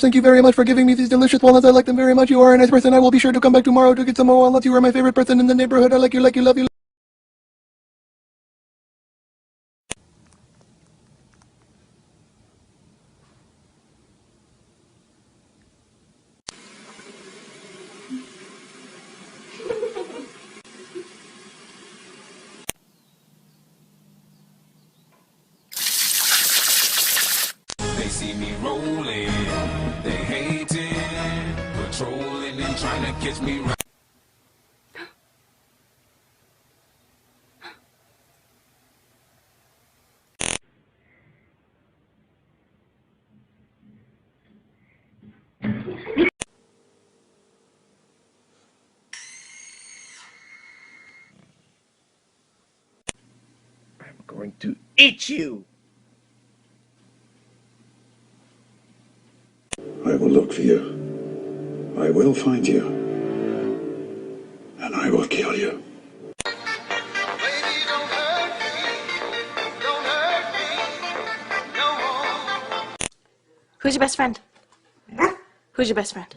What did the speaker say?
Thank you very much for giving me these delicious walnuts. I like them very much. You are a nice person. I will be sure to come back tomorrow to get some more walnuts. You are my favorite person in the neighborhood. I like you, love you. They see me rolling, they hating, patrolling and trying to catch me right. I'm going to eat you! I will look for you. I will find you. And I will kill you. Baby, don't hurt me. Don't hurt me no more. Who's your best friend? Who's your best friend?